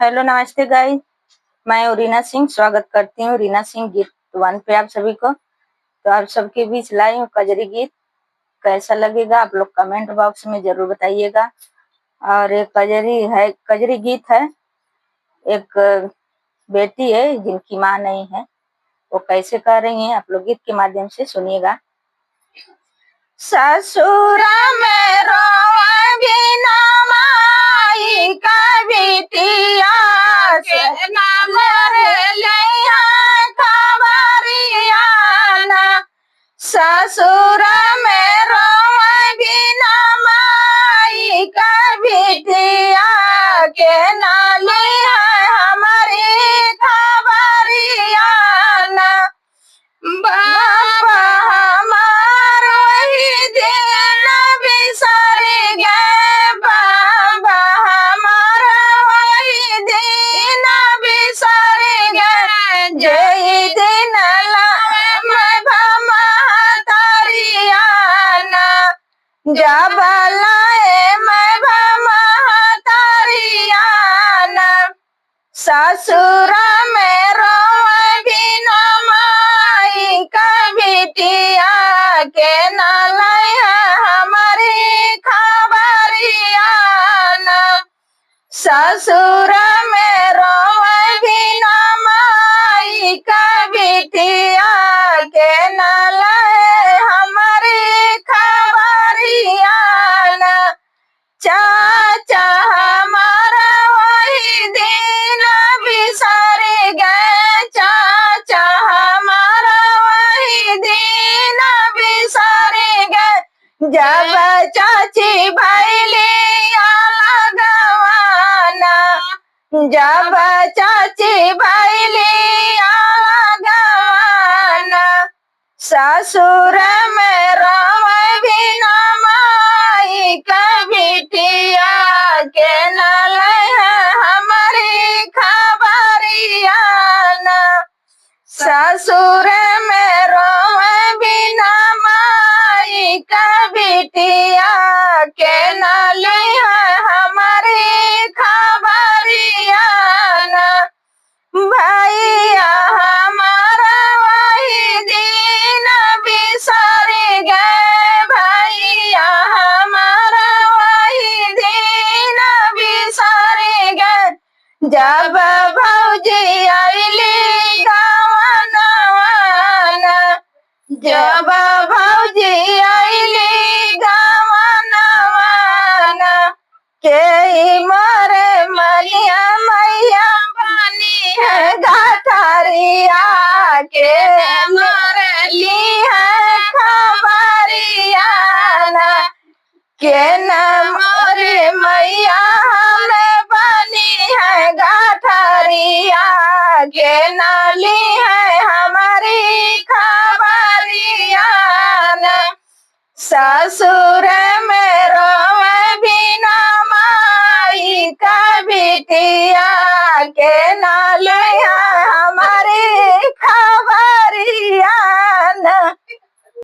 Hello नमस्ते guys, मैं रीना सिंह स्वागत करती हूँ रीना सिंह गीत वन पे आप सभी को। तो आप सबके बीच लाई हूँ कजरी गीत। कैसा लगेगा आप लोग कमेंट बॉक्स में जरूर बताइएगा। और एक कजरी गीत है। एक बेटी है जिनकी माँ नहीं है, वो कैसे कर रही हैं आप लोग गीत के माध्यम से सुनिएगा। ससुर में रोवे बिना माई का बिटिया से ससुर में रोवे बिना माई का बिटिया के नाली है हमारी खबरिया ना। बाबा हमार वही दिन बिसर गए, बाबा हमार वही दिन बिसर गए, जय दिन मैं महतरिया ना। जब लाए मैं महतरिया ना, ससुर में रोवे बिना माई का बिटिया के नालाई है हमारी खबरिया ना। ससुर में रोवे बिना माई का बिटिया के नालाई हमारी खबरिया ना। चाचा हमारा वही दिन बिसर गए, चाचा हमारा वही दिन बिसर गए, जब चाची भैलिया लगवाना, जब चाची भैलिया लगवाना। ससुर में रोवे बिना माई का बिटिया के नालाई है हमारी खबरिया ना। ससुर में रोवे बिना माई का बिटिया के नालाई है हमारी खबरिया ना। भैया हमारा वही दिन बिसर गए, भैया हमारा वही दिन बिसर गए, जब भौजी आइली गवनवाना, जब भौजी आइली गवनवाना। के मोरे मलिया मैया बनी है गठरिया के मोरली है खबरिया ना। के न मोरे मैया हमें बनी है गठरिया के नाली है हमारी खबरिया ना। ससुर में रोवे बिना माई का बिटिया के नालिया